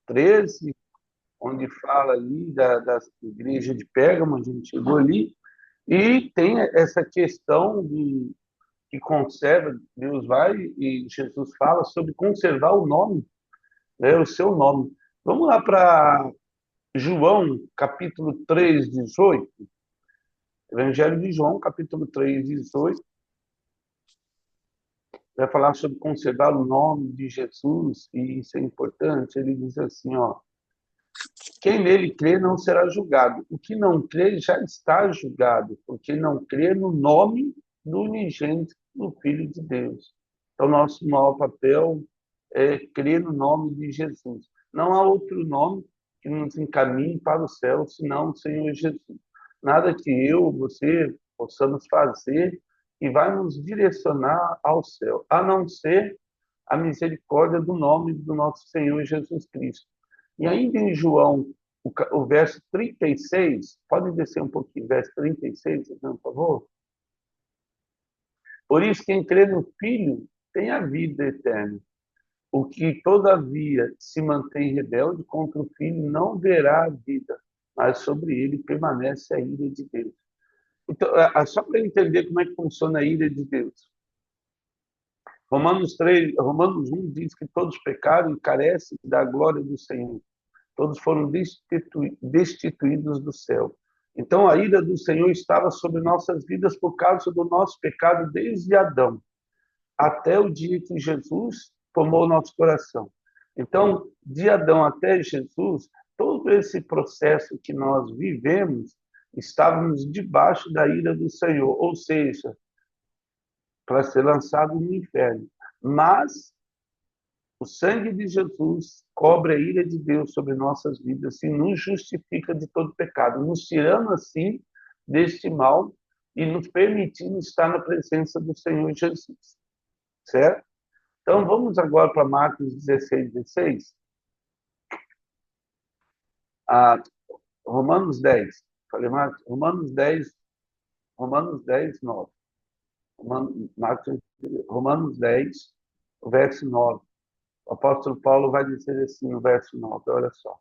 13, onde fala ali da igreja de Pérgamo, a gente chegou ali, e tem essa questão que conserva, Deus vai e Jesus fala sobre conservar o nome, né, o seu nome. Vamos lá para João, capítulo 3, 18. Evangelho de João, capítulo 3, 18. Vai falar sobre conservar o nome de Jesus, e isso é importante. Ele diz assim, ó: quem nele crê não será julgado. O que não crê já está julgado, porque não crê no nome do unigênito do Filho de Deus. Então, nosso maior papel é crer no nome de Jesus. Não há outro nome que nos encaminhe para o céu, senão o Senhor Jesus. Nada que eu, você, possamos fazer que vai nos direcionar ao céu, a não ser a misericórdia do nome do nosso Senhor Jesus Cristo. E ainda em João, o verso 36, pode descer um pouquinho, verso 36, por favor? Por isso, quem crê no Filho tem a vida eterna. O que, todavia, se mantém rebelde contra o Filho não verá a vida, mas sobre ele permanece a ira de Deus. Então, só para entender como é que funciona a ira de Deus. Romanos 1 diz que todos pecaram e carecem da glória do Senhor. Todos foram destituídos do céu. Então, a ira do Senhor estava sobre nossas vidas por causa do nosso pecado desde Adão, até o dia que Jesus tomou o nosso coração. Então, de Adão até Jesus, todo esse processo que nós vivemos, estávamos debaixo da ira do Senhor, ou seja, para ser lançado no inferno. Mas o sangue de Jesus cobre a ira de Deus sobre nossas vidas e nos justifica de todo pecado, nos tirando assim deste mal e nos permitindo estar na presença do Senhor Jesus. Certo? Então vamos agora para Marcos 16, 16. Ah, Romanos 10. Falei, Marcos, Romanos 10, 9. Romanos 10, verso 9. O apóstolo Paulo vai dizer assim no verso 9, olha só.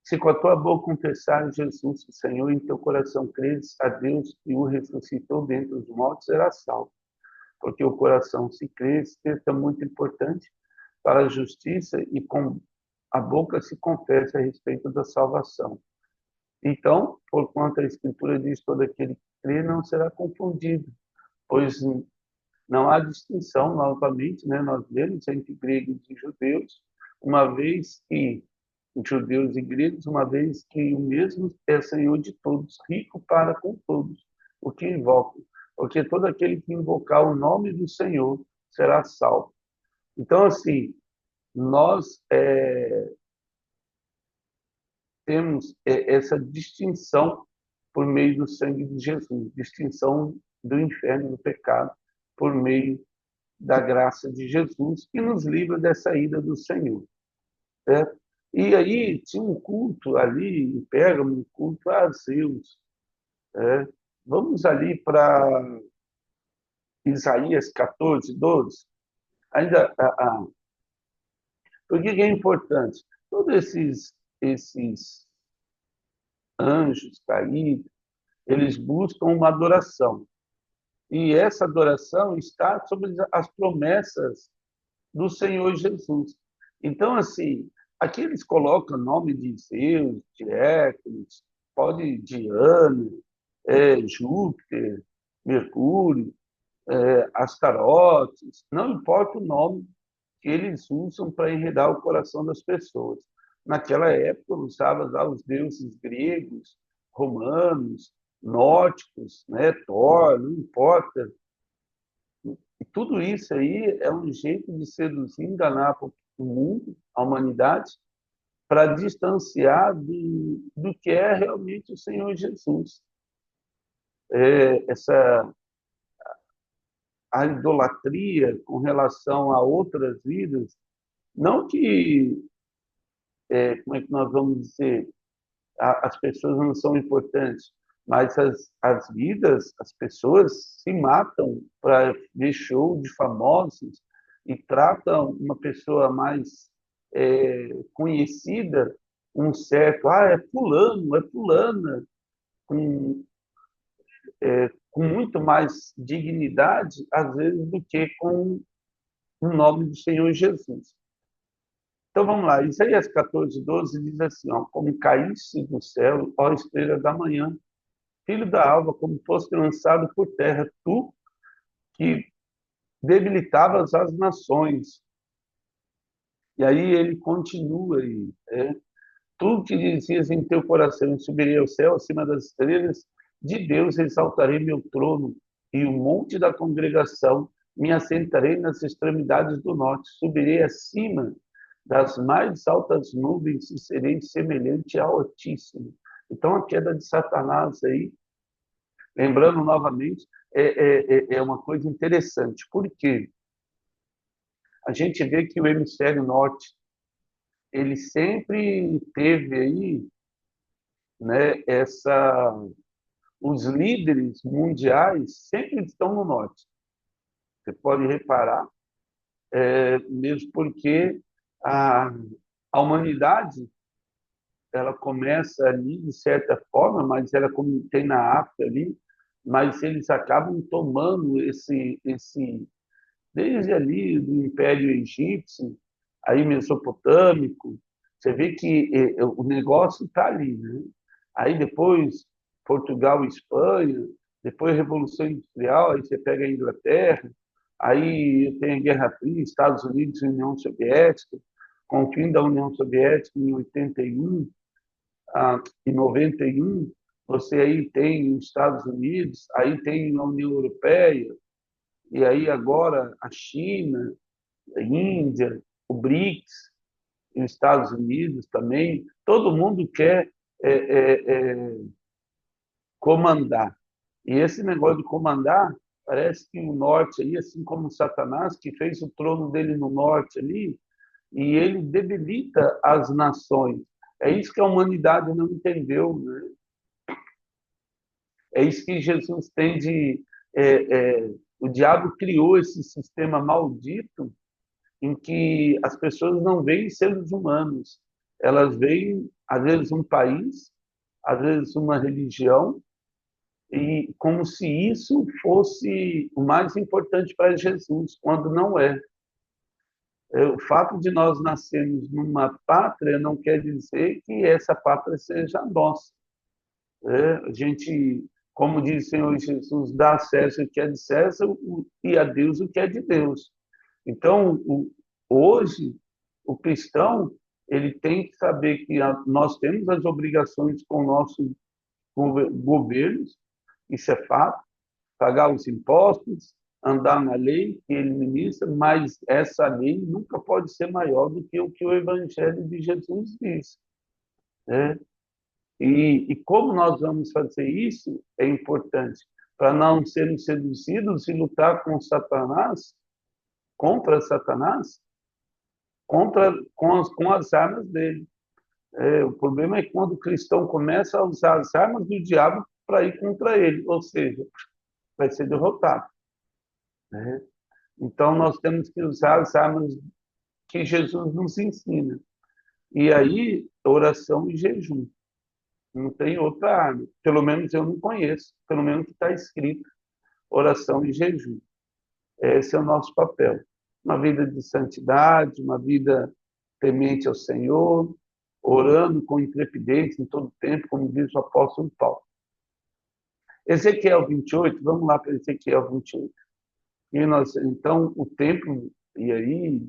Se com a tua boca confessares Jesus, o Senhor, em teu coração creres a Deus que o ressuscitou dentre os mortos, serás salvo. Porque o coração se crê, é muito importante para a justiça e com a boca se confessa a respeito da salvação. Então, porquanto a Escritura diz, todo aquele que crê não será confundido, pois não há distinção, novamente, né? Nós vemos entre gregos e judeus, uma vez que judeus e gregos, uma vez que o mesmo é Senhor de todos, rico para com todos, o que invocam, porque todo aquele que invocar o nome do Senhor será salvo. Então, assim, nós temos essa distinção por meio do sangue de Jesus, distinção do inferno, do pecado, por meio da graça de Jesus, que nos livra dessa ira do Senhor. Certo? E aí tinha um culto ali em Pérgamo, um culto a Zeus. Né? Vamos ali para Isaías 14, 12. Ainda, por que é importante? Todos esses anjos caídos, eles buscam uma adoração. E essa adoração está sobre as promessas do Senhor Jesus. Então, assim, aqui eles colocam o nome de Zeus, de Hércules, pode Diana, Júpiter, Mercúrio, Astarotes, não importa o nome que eles usam para enredar o coração das pessoas. Naquela época, usavam lá os deuses gregos, romanos, nórdicos, né? Thor, não importa. E tudo isso aí é um jeito de seduzir, enganar o mundo, a humanidade, para distanciar do que é realmente o Senhor Jesus. Essa a idolatria com relação a outras vidas, não que, como é que nós vamos dizer, as pessoas não são importantes, mas as vidas, as pessoas se matam para ver show de famosos e tratam uma pessoa mais conhecida um certo, é fulano, é fulana, com, com muito mais dignidade, às vezes, do que com o nome do Senhor Jesus. Então vamos lá, Isaías 14:12 diz assim: ó, como caísse do céu, ó estrela da manhã, filho da alva, como foste lançado por terra, tu que debilitavas as nações. E aí ele continua aí, tu que dizias em teu coração, subirei ao céu acima das estrelas, de Deus exaltarei meu trono e o monte da congregação, me assentarei nas extremidades do norte, subirei acima das mais altas nuvens e serei semelhante ao Altíssimo. Então a queda de Satanás aí, lembrando novamente, é uma coisa interessante, porque a gente vê que o hemisfério norte ele sempre teve aí, né, os líderes mundiais sempre estão no norte. Você pode reparar, mesmo porque a, a humanidade ela começa ali de certa forma, mas ela como tem na África ali, mas eles acabam tomando esse desde ali do Império Egípcio, aí Mesopotâmico, você vê que o negócio está ali, né? Aí depois Portugal e Espanha, depois Revolução Industrial, aí você pega a Inglaterra, aí tem a Guerra Fria, Estados Unidos e União Soviética, com o fim da União Soviética em 81, em 91, você aí tem os Estados Unidos, aí tem a União Europeia, e aí agora a China, a Índia, o BRICS, e os Estados Unidos também, todo mundo quer comandar. E esse negócio de comandar, parece que o norte ali, assim como Satanás, que fez o trono dele no norte ali, e ele debilita as nações. É isso que a humanidade não entendeu, né? É isso que Jesus tem de... o diabo criou esse sistema maldito em que as pessoas não veem seres humanos, elas veem, às vezes, um país, às vezes, uma religião, e como se isso fosse o mais importante para Jesus, quando não é. O fato de nós nascermos numa pátria não quer dizer que essa pátria seja nossa. A gente, como diz o Senhor Jesus, dá a César o que é de César e a Deus o que é de Deus. Então, hoje, o cristão ele tem que saber que nós temos as obrigações com nossos governos, isso é fato, pagar os impostos, andar na lei que ele ministra, mas essa lei nunca pode ser maior do que o Evangelho de Jesus diz, né? E como nós vamos fazer isso é importante para não sermos seduzidos e lutar com Satanás, contra Satanás, com as armas dele. O problema é quando o cristão começa a usar as armas do diabo para ir contra ele, ou seja, vai ser derrotado, né? Então nós temos que usar as armas que Jesus nos ensina. E aí, oração e jejum. Não tem outra arma. Pelo menos eu não conheço. Pelo menos que está escrito. Oração e jejum. Esse é o nosso papel. Uma vida de santidade, uma vida temente ao Senhor, orando com intrepidez em todo tempo, como diz o apóstolo Paulo. Ezequiel 28, vamos lá para Ezequiel 28. E nós, então, o templo, e aí,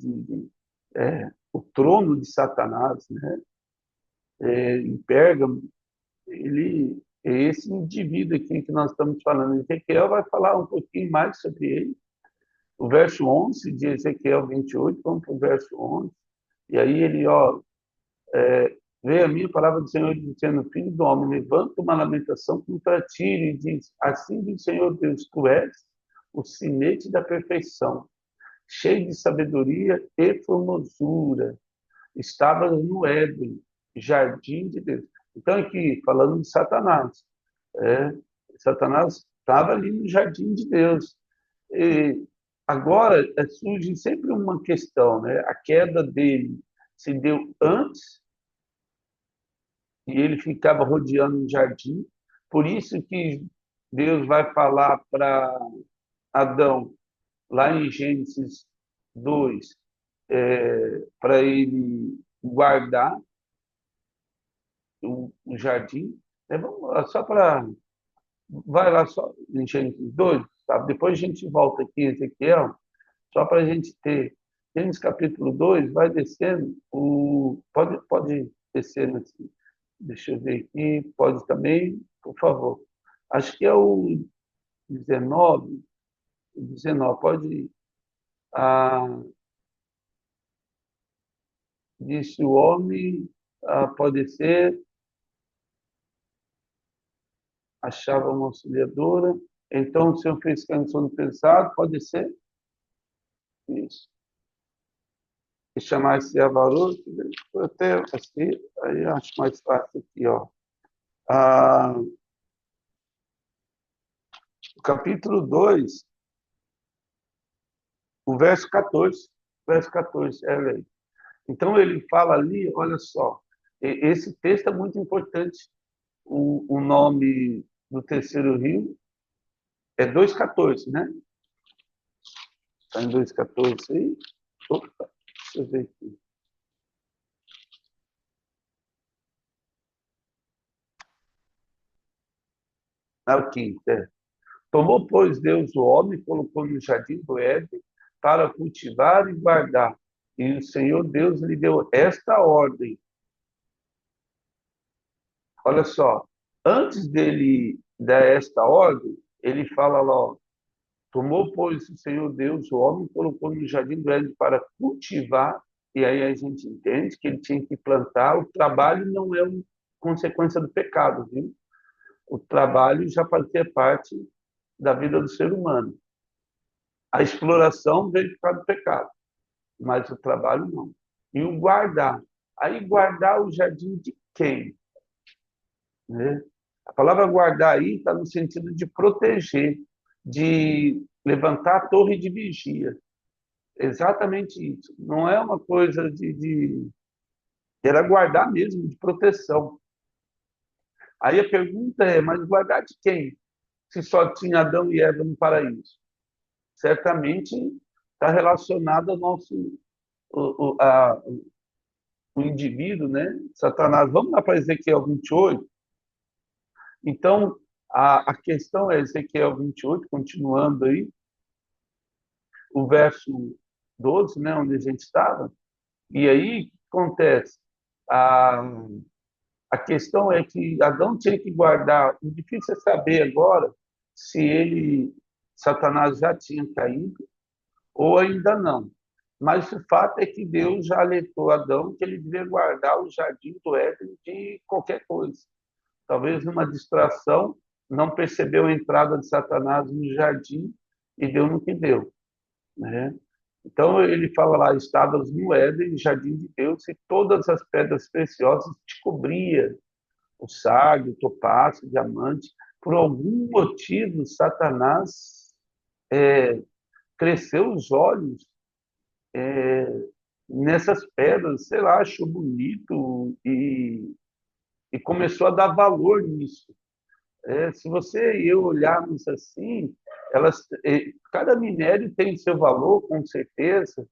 o trono de Satanás, né? Em Pérgamo, ele é esse indivíduo aqui que nós estamos falando. Ezequiel vai falar um pouquinho mais sobre ele. O verso 11 de Ezequiel 28, vamos para o verso 11. E aí ele, veio a mim a palavra do Senhor dizendo: filho do homem, levanta uma lamentação contra ti e diz: assim diz o Senhor Deus, tu és o sinete da perfeição, cheio de sabedoria e formosura. Estavas no Éden, jardim de Deus. Então, aqui, falando de Satanás, Satanás estava ali no jardim de Deus. E agora surge sempre uma questão, né? A queda dele se deu antes e ele ficava rodeando o jardim. Por isso que Deus vai falar para Adão, lá em Gênesis 2, para ele guardar o jardim. Vamos lá, só para. Vai lá só em Gênesis 2, sabe? Depois a gente volta aqui em Ezequiel, só para a gente ter. Gênesis capítulo 2, vai descendo. Pode descer assim. Deixa eu ver aqui. Pode também, por favor. Acho que é o 19. 19, pode. Ah, disse o homem, pode ser, achava uma auxiliadora. Então o Senhor fez cair no sono pesado, pode ser isso. E chamar-se Avarus, até assim, aí acho mais fácil aqui, ó. Ah, o capítulo 2, o verso 14. Verso 14, é lei. Então ele fala ali, olha só, esse texto é muito importante. O nome do terceiro rio é 2,14, né? Está em 2,14 aí. Opa, deixa eu ver aqui. Aqui, Tomou, pois, Deus o homem, colocou no jardim do Éden para cultivar e guardar. E o Senhor Deus lhe deu esta ordem. Olha só, antes dele dar esta ordem, ele fala lá, ó, tomou, pois, o Senhor Deus o homem, colocou no jardim do Éden para cultivar, e aí a gente entende que ele tinha que plantar. O trabalho não é uma consequência do pecado, viu? O trabalho já fazia parte da vida do ser humano. A exploração veio por causa do pecado, mas o trabalho não. E o guardar. Aí guardar o jardim de quem? Né? A palavra guardar aí está no sentido de proteger, de levantar a torre de vigia. Exatamente isso. Não é uma coisa era guardar mesmo, de proteção. Aí a pergunta é, mas guardar de quem? Se só tinha Adão e Eva no paraíso? Certamente está relacionado ao nosso o indivíduo, né? Satanás. Vamos lá para Ezequiel 28. Então, a questão é Ezequiel 28, continuando aí, o verso 12, né, onde a gente estava. E aí, o que acontece? A, a questão é que Adão tinha que guardar. O difícil é saber agora se Satanás já tinha caído ou ainda não. Mas o fato é que Deus já alertou Adão que ele devia guardar o jardim do Éden de qualquer coisa. Talvez numa distração, não percebeu a entrada de Satanás no jardim e deu no que deu, né? Então ele fala lá, estavas no Éden, jardim de Deus, e todas as pedras preciosas te cobria, o sardio, o topázio, o diamante. Por algum motivo, Satanás cresceu os olhos nessas pedras, sei lá, achou bonito e começou a dar valor nisso. Se você e eu olharmos assim, cada minério tem seu valor, com certeza,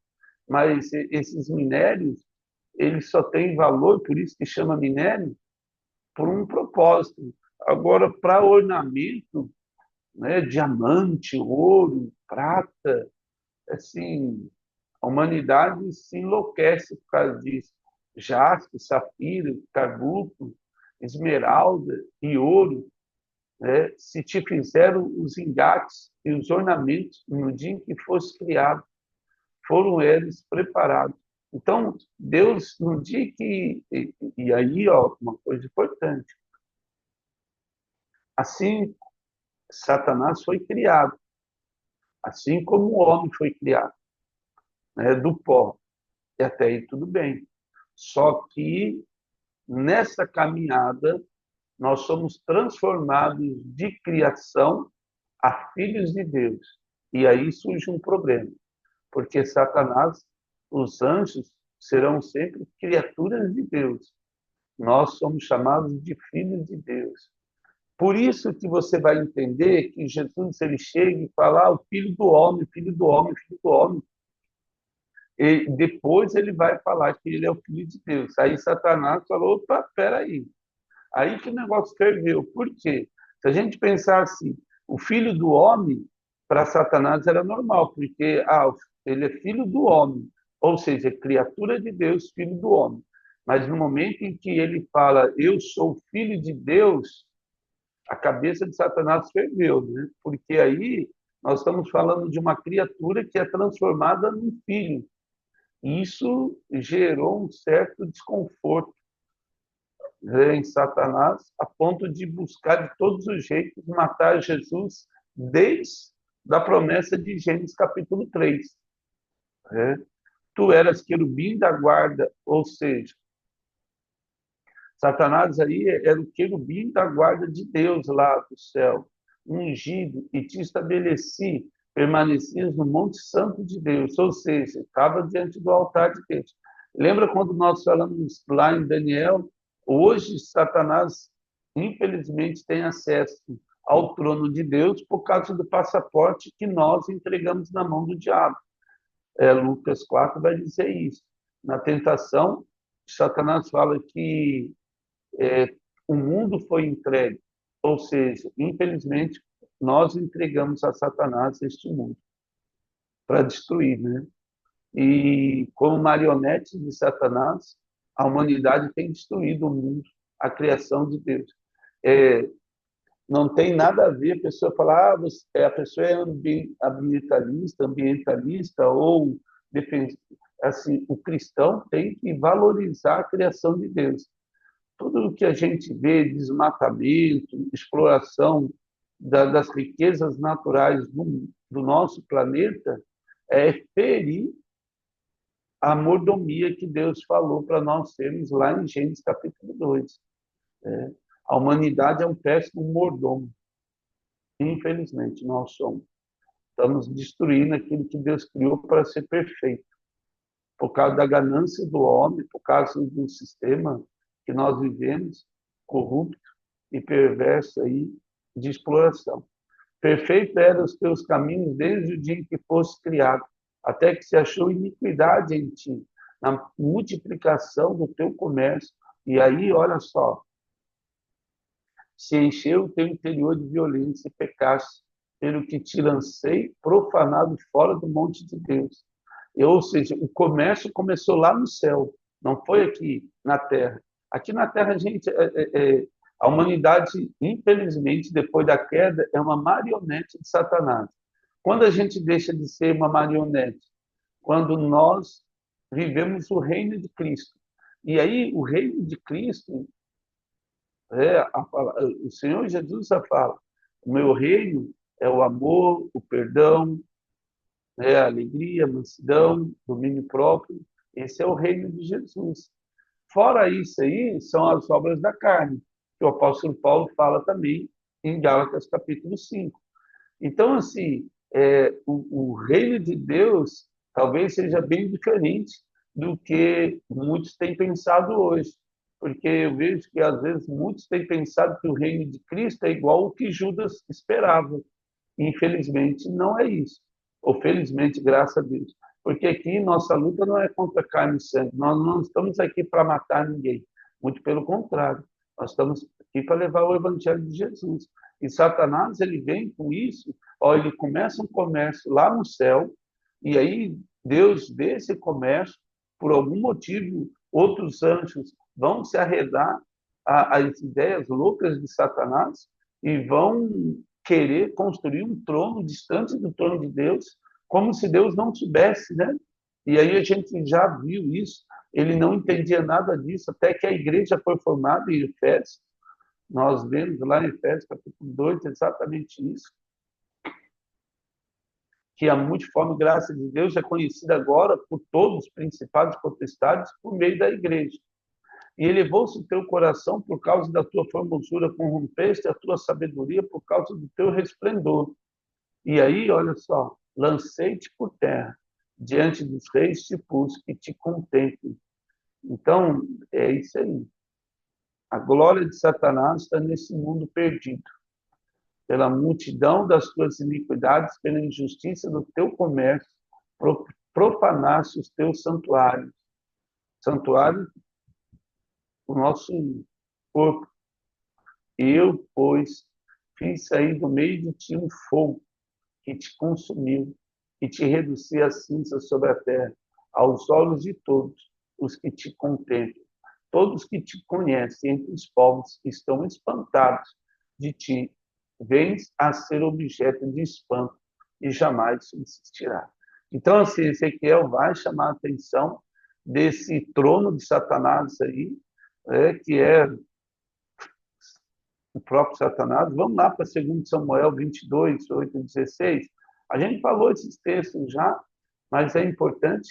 mas esses minérios, eles só têm valor, por isso que chama minério, por um propósito. Agora, para ornamento, né, diamante, ouro, prata, assim, a humanidade se enlouquece por causa disso. Jaspe, safira, carbuco, esmeralda e ouro, né, se te fizeram os engates e os ornamentos no dia em que fosse criado, foram eles preparados. Então, Deus, no dia que. E aí, ó, uma coisa importante. Assim, Satanás foi criado, assim como o homem foi criado, né, do pó. E até aí tudo bem. Só que nessa caminhada, nós somos transformados de criação a filhos de Deus. E aí surge um problema, porque Satanás, os anjos, serão sempre criaturas de Deus. Nós somos chamados de filhos de Deus. Por isso que você vai entender que Jesus ele chega e fala, o filho do homem, filho do homem, filho do homem. E depois ele vai falar que ele é o filho de Deus. Aí Satanás falou, opa, espera aí. Aí que o negócio ferveu. Por quê? Se a gente pensar assim, o filho do homem, para Satanás era normal, porque ele é filho do homem, ou seja, criatura de Deus, filho do homem. Mas no momento em que ele fala, eu sou filho de Deus, a cabeça de Satanás ferveu, né? Porque aí nós estamos falando de uma criatura que é transformada num filho. Isso gerou um certo desconforto, né, em Satanás, a ponto de buscar de todos os jeitos matar Jesus, desde a promessa de Gênesis capítulo 3. Né? Tu eras querubim da guarda, ou seja, Satanás aí era o querubim da guarda de Deus lá do céu, ungido, e te estabeleci, permanecias no Monte Santo de Deus, ou seja, estava diante do altar de Deus. Lembra quando nós falamos lá em Daniel? Hoje, Satanás, infelizmente, tem acesso ao trono de Deus por causa do passaporte que nós entregamos na mão do diabo. Lucas 4 vai dizer isso. Na tentação, Satanás fala que o mundo foi entregue, ou seja, infelizmente, nós entregamos a Satanás este mundo para destruir, né? E como marionetes de Satanás, a humanidade tem destruído o mundo, a criação de Deus. Não tem nada a ver a pessoa falar, a pessoa é ambientalista ou assim, o cristão tem que valorizar a criação de Deus. Tudo o que a gente vê, desmatamento, exploração das riquezas naturais do nosso planeta, é ferir a mordomia que Deus falou para nós termos lá em Gênesis capítulo 2. A humanidade é um péssimo mordomo. Infelizmente, nós somos. Estamos destruindo aquilo que Deus criou para ser perfeito. Por causa da ganância do homem, por causa do sistema que nós vivemos, corrupto e perverso aí, de exploração. Perfeito eram os teus caminhos desde o dia em que foste criado, até que se achou iniquidade em ti, na multiplicação do teu comércio. E aí, olha só, se encheu o teu interior de violência e pecaste, pelo que te lancei profanado fora do monte de Deus. Ou seja, o comércio começou lá no céu, não foi aqui na terra. Aqui na terra, gente, a humanidade, infelizmente, depois da queda, é uma marionete de Satanás. Quando a gente deixa de ser uma marionete? Quando nós vivemos o reino de Cristo. E aí, o reino de Cristo, o Senhor Jesus fala, o meu reino é o amor, o perdão, a alegria, a mansidão, domínio próprio. Esse é o reino de Jesus. Fora isso aí, são as obras da carne, que o apóstolo Paulo fala também em Gálatas capítulo 5. Então, assim, o reino de Deus talvez seja bem diferente do que muitos têm pensado hoje. Porque eu vejo que, às vezes, muitos têm pensado que o reino de Cristo é igual ao que Judas esperava. Infelizmente, não é isso. Ou felizmente, graças a Deus. Porque aqui nossa luta não é contra carne e sangue. Nós não estamos aqui para matar ninguém. Muito pelo contrário. Nós estamos aqui para levar o evangelho de Jesus. E Satanás, ele vem com isso, ele começa um comércio lá no céu, e aí Deus vê esse comércio, por algum motivo, outros anjos vão se arredar às ideias loucas de Satanás e vão querer construir um trono distante do trono de Deus, como se Deus não tivesse, né? E aí a gente já viu isso, ele não entendia nada disso, até que a igreja foi formada em Efésios. Nós vemos lá em Efésios capítulo 2 exatamente isso, que a multiforme graça de Deus é conhecida agora por todos os principados e potestades por meio da igreja. E elevou-se o teu coração por causa da tua formosura, corrompeste a tua sabedoria por causa do teu resplendor. E aí, olha só, lancei-te por terra, diante dos reis te pus, que te contemplem. Então, é isso aí. A glória de Satanás está nesse mundo perdido, pela multidão das tuas iniquidades, pela injustiça do teu comércio, profanaste os teus santuários. Santuário, o nosso corpo. Eu, pois, fiz sair do meio de ti um fogo que te consumiu e te reduzi a cinzas sobre a terra, aos olhos de todos os que te contemplam. Todos que te conhecem entre os povos estão espantados de ti. Vens a ser objeto de espanto e jamais subsistirá. Então, assim, Ezequiel vai chamar a atenção desse trono de Satanás aí, que é o próprio Satanás. Vamos lá para 2 Samuel 22, 8 e 16. A gente falou esses textos já, mas é importante.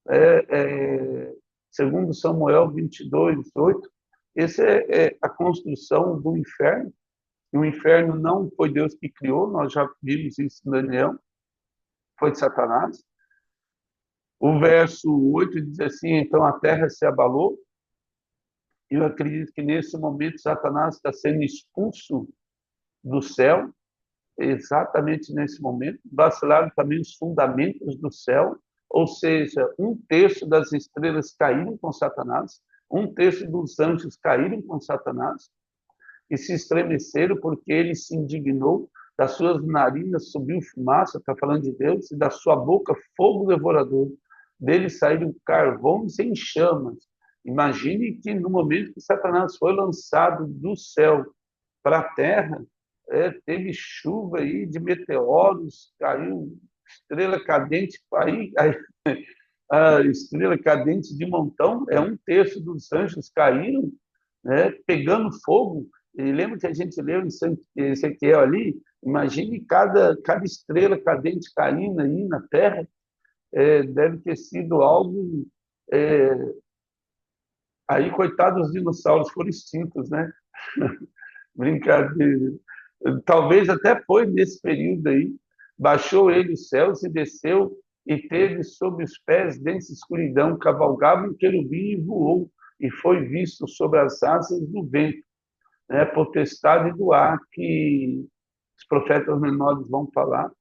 2 Samuel 22, 8. Essa é a construção do inferno. E o inferno não foi Deus que criou, nós já vimos isso em Daniel, foi de Satanás. O verso 8 diz assim: então a terra se abalou. Eu acredito que nesse momento Satanás está sendo expulso do céu, exatamente nesse momento. Vacilaram também os fundamentos do céu, ou seja, um terço das estrelas caíram com Satanás, um terço dos anjos caíram com Satanás e se estremeceram porque ele se indignou. Das suas narinas subiu fumaça, está falando de Deus, e da sua boca fogo devorador. Dele saíram carvões em chamas. Imagine que no momento que Satanás foi lançado do céu para a terra, teve chuva aí de meteoros, caiu estrela cadente, aí a estrela cadente de montão, um terço dos anjos caíram, né, pegando fogo. E lembra que a gente leu em Ezequiel ali? Imagine cada estrela cadente caindo aí na terra, deve ter sido algo. Aí, coitados dos dinossauros foram extintos, né? Brincadeira. Talvez até foi nesse período aí. Baixou ele os céus e desceu, e teve sob os pés densa escuridão, cavalgava um querubim e voou, e foi visto sobre as asas do vento, né? Potestade do ar, que os profetas menores vão falar.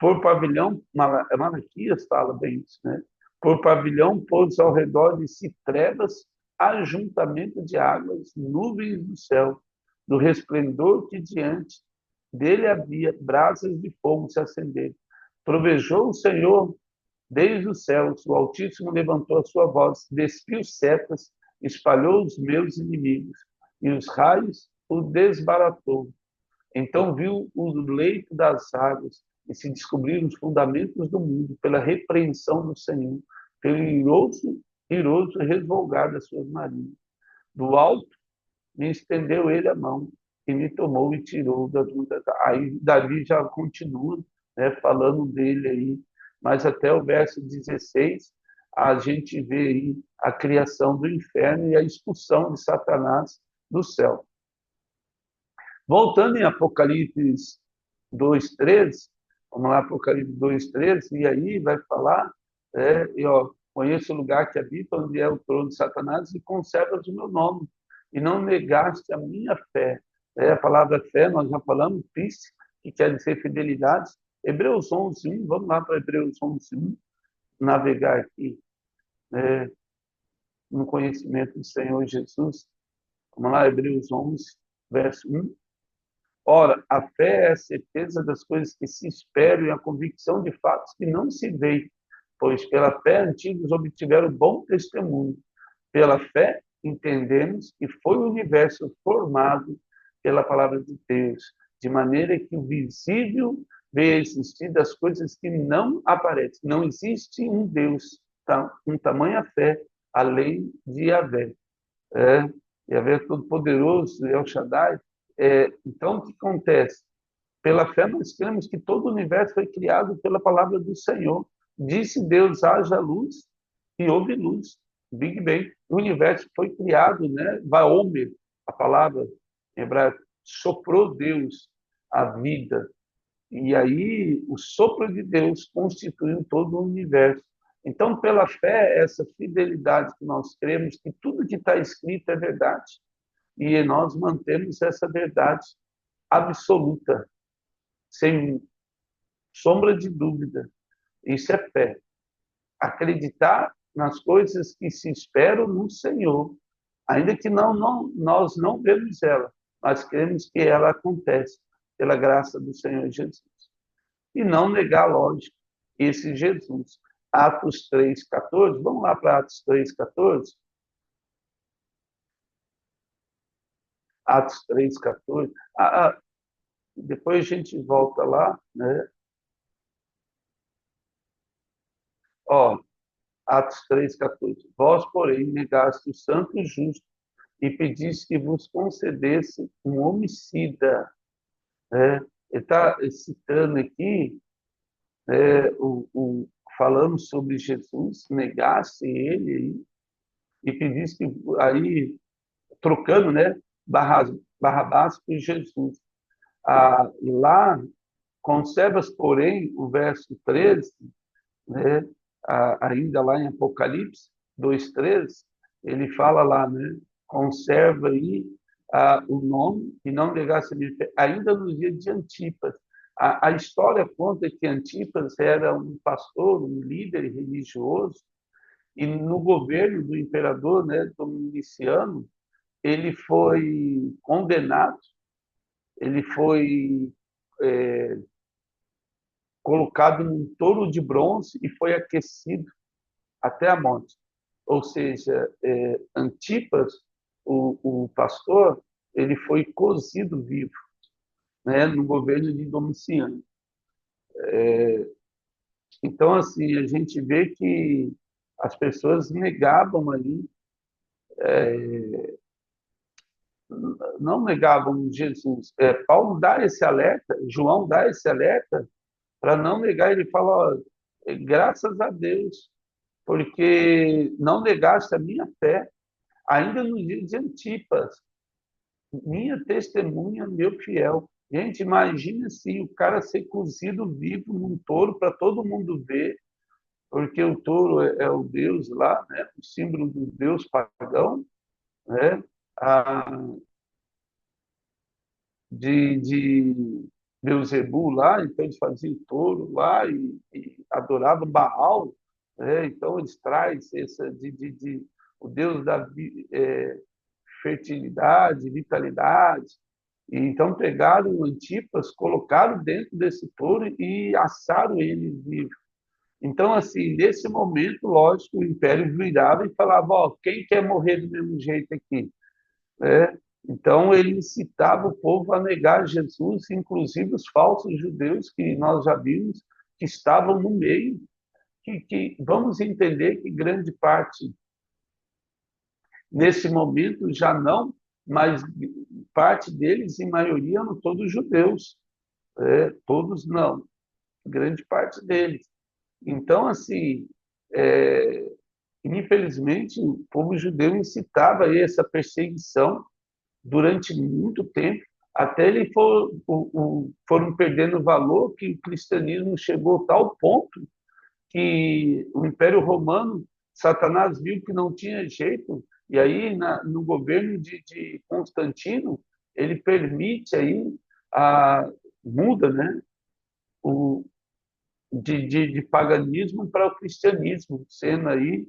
Por pavilhão, Malaquias fala bem isso, né? Por pavilhão pôs ao redor de si trevas, ajuntamento de águas, nuvens do céu, do resplendor que diante dele havia brasas de fogo se acender. Trovejou o Senhor desde os céus, o Altíssimo levantou a sua voz, despiu setas, espalhou os meus inimigos, e os raios o desbaratou. Então viu o leito das águas, e se descobriram os fundamentos do mundo pela repreensão do Senhor, pelo iroso resvolgar das suas narinas. Do alto me estendeu ele a mão e me tomou e tirou das muitas. Aí Davi já continua, né, falando dele aí, mas até o verso 16 a gente vê aí a criação do inferno e a expulsão de Satanás do céu. Voltando em Apocalipse 2:13, vamos lá, Apocalipse 2:13, e aí vai falar, conheço o lugar que habita, onde é o trono de Satanás, e conservas o meu nome, e não negaste a minha fé. A palavra fé, nós já falamos, piste, que quer dizer fidelidade. Hebreus 11:1, vamos lá para Hebreus 11:1, navegar aqui, no conhecimento do Senhor Jesus. Vamos lá, Hebreus 11, verso 1. Ora, a fé é a certeza das coisas que se esperam e a convicção de fatos que não se veem, pois pela fé antigos obtiveram bom testemunho. Pela fé entendemos que foi o universo formado pela palavra de Deus, de maneira que o visível vê existir das coisas que não aparecem. Não existe um Deus com tamanha fé além de Yahvé. Yahvé é todo-poderoso, El Shaddai. Então, o que acontece? Pela fé, nós cremos que todo o universo foi criado pela palavra do Senhor. Disse Deus, haja luz, e houve luz. Big Bang. O universo foi criado, né? Vaomer, a palavra em hebraico, soprou Deus a vida. E aí, o sopro de Deus constituiu todo o universo. Então, pela fé, essa fidelidade que nós cremos que tudo que está escrito é verdade, e nós mantemos essa verdade absoluta, sem sombra de dúvida. Isso é fé. Acreditar nas coisas que se esperam no Senhor, ainda que nós não vemos ela, mas cremos que ela acontece pela graça do Senhor Jesus. E não negar, lógico, esse Jesus. Atos 3,14, vamos lá para Atos 3,14. Atos 3,14. Depois a gente volta lá, né? Ó, Atos 3,14. Vós, porém, negaste o santo e justo e pediste que vos concedesse um homicida. Né? Ele está citando aqui, falando sobre Jesus, negaste ele aí, e pediste que, aí, trocando, né? Barrabás por Jesus. Lá, conservas, porém, o verso 13, né? Ainda lá em Apocalipse 2:13, ele fala lá, né? Conserva aí o nome e não negasse a minha fé, ainda no dia de Antipas. A história conta que Antipas era um pastor, um líder religioso, e no governo do imperador, né, Domiciano, ele foi condenado, ele foi é, colocado num touro de bronze e foi aquecido até a morte. Ou seja, Antipas, o pastor, ele foi cozido vivo, né, no governo de Domiciano. Então, assim, a gente vê que as pessoas negavam ali, não negavam Jesus. Paulo dá esse alerta, João dá esse alerta para não negar. Ele fala, ó, graças a Deus, porque não negaste a minha fé, ainda no dia de Antipas, minha testemunha, meu fiel. Gente, imagina se o cara ser cozido vivo num touro para todo mundo ver, porque o touro é o deus lá, né? O símbolo do deus pagão, né? Ah, de Beuzebu lá, então eles faziam touro lá e adoravam Baal, né? Então eles trazem essa o deus da fertilidade, vitalidade. E então pegaram o Antipas, colocaram dentro desse touro e assaram ele vivo. Então, assim, nesse momento, lógico, o império virava e falava, ó, quem quer morrer do mesmo jeito aqui? Né? Então, ele incitava o povo a negar Jesus, inclusive os falsos judeus, que nós já vimos, que estavam no meio, que vamos entender que grande parte, nesse momento, já não, mas parte deles, em maioria, eram todos judeus. Todos não, grande parte deles. Então, assim, é, infelizmente, o povo judeu incitava essa perseguição durante muito tempo, até ele foram perdendo valor, que o cristianismo chegou a tal ponto que o Império Romano, Satanás viu que não tinha jeito, e aí no governo de Constantino, ele permite aí muda, né, o, de paganismo para o cristianismo, sendo aí,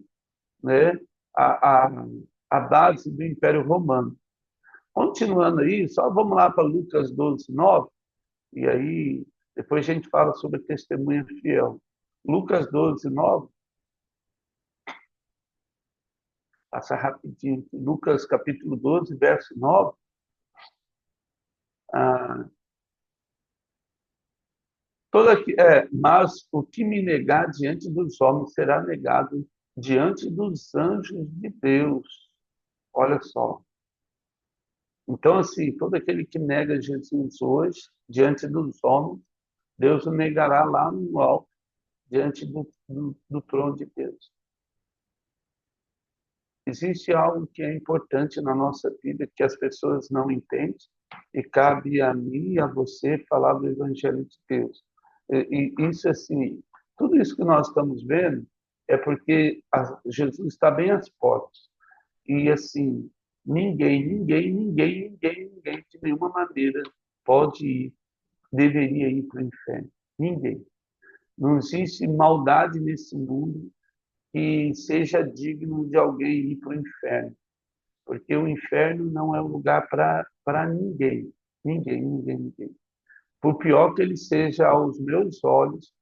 né, a, a, a base do Império Romano. Continuando aí, só vamos lá para Lucas 12:9, e aí depois a gente fala sobre a testemunha fiel. Lucas 12:9, passa rapidinho. Lucas capítulo 12, verso 9. Ah, mas o que me negar diante dos homens será negado diante dos anjos de Deus. Olha só. Então, assim, todo aquele que nega Jesus hoje, diante dos homens, Deus o negará lá no alto, diante do trono de Deus. Existe algo que é importante na nossa vida que as pessoas não entendem, e cabe a mim e a você falar do Evangelho de Deus. E isso, assim, tudo isso que nós estamos vendo, é porque Jesus está bem às portas. E assim, ninguém, de nenhuma maneira pode ir, deveria ir para o inferno. Ninguém. Não existe maldade nesse mundo que seja digno de alguém ir para o inferno. Porque o inferno não é um lugar para ninguém. Ninguém. Por pior que ele seja aos meus olhos,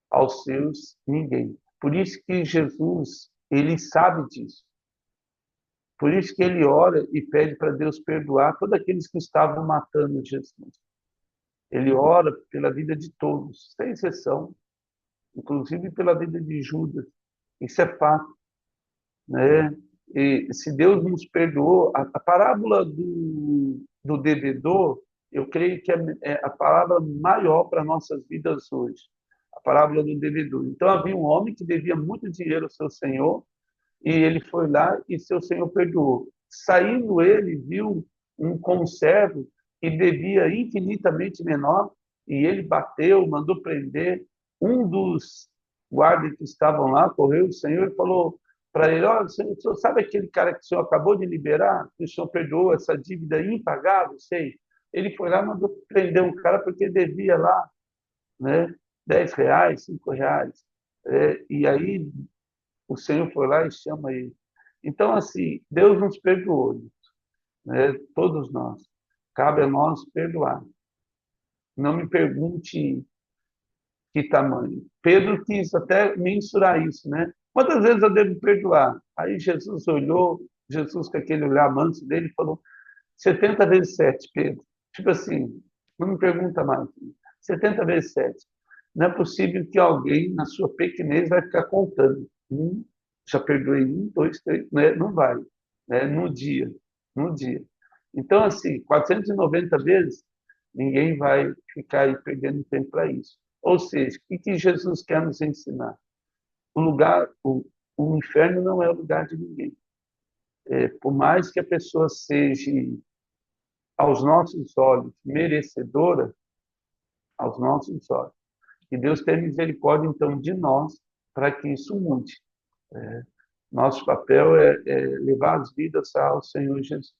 aos seus, ninguém. Por isso que Jesus, ele sabe disso. Por isso que ele ora e pede para Deus perdoar todos aqueles que estavam matando Jesus. Ele ora pela vida de todos, sem exceção, inclusive pela vida de Judas. Isso é fato, né? E se Deus nos perdoou, a parábola do devedor, eu creio que é a palavra maior para nossas vidas hoje. A parábola do devedor. Então havia um homem que devia muito dinheiro ao seu senhor, e ele foi lá e seu senhor perdoou. Saindo ele, viu um conservo que devia infinitamente menor, e ele bateu, mandou prender. Um dos guardas que estavam lá correu o senhor e falou para ele: olha, o senhor sabe aquele cara que o senhor acabou de liberar, que o senhor perdoou essa dívida impagável? Sei. Ele foi lá e mandou prender um cara porque devia lá, né, R$ 10, R$ 5. E aí o Senhor foi lá e chama ele. Então, assim, Deus nos perdoou, né? Todos nós. Cabe a nós perdoar. Não me pergunte que tamanho. Pedro quis até mensurar isso, né? Quantas vezes eu devo perdoar? Aí Jesus olhou, Jesus com aquele olhar manso dele falou: 70 vezes 7, Pedro. Tipo assim, não me pergunta mais. 70 vezes 7. Não é possível que alguém, na sua pequenez, vai ficar contando. Já perdoei 1, 2, 3, né? Não vai. Né? No dia. Então, assim, 490 vezes, ninguém vai ficar aí perdendo tempo para isso. Ou seja, o que Jesus quer nos ensinar? O inferno não é o lugar de ninguém. Por mais que a pessoa seja, aos nossos olhos, merecedora, aos nossos olhos, que Deus tenha misericórdia, então, de nós, para que isso mude. Nosso papel é levar as vidas ao Senhor Jesus.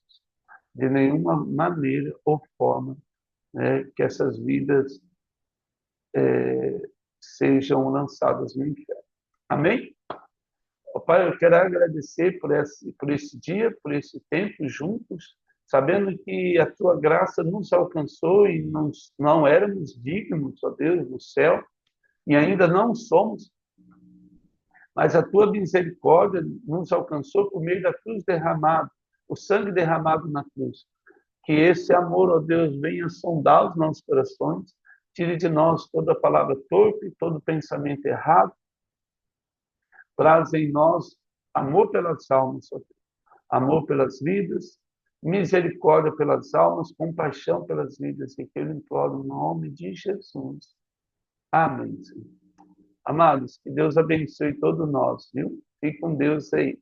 De nenhuma maneira ou forma, né, que essas vidas sejam lançadas no inferno. Amém? Pai, eu quero agradecer por esse dia, por esse tempo juntos, sabendo que a tua graça nos alcançou e não éramos dignos, ó Deus, do céu, e ainda não somos, mas a tua misericórdia nos alcançou por meio da cruz derramada, o sangue derramado na cruz. Que esse amor, ó Deus, venha sondar os nossos corações, tire de nós toda palavra torpe, todo pensamento errado, traz em nós amor pelas almas, ó Deus, amor pelas vidas, misericórdia pelas almas, compaixão pelas vidas, e que eu imploro no nome de Jesus. Amém, Senhor. Amados, que Deus abençoe todos nós, viu? Fique com Deus aí.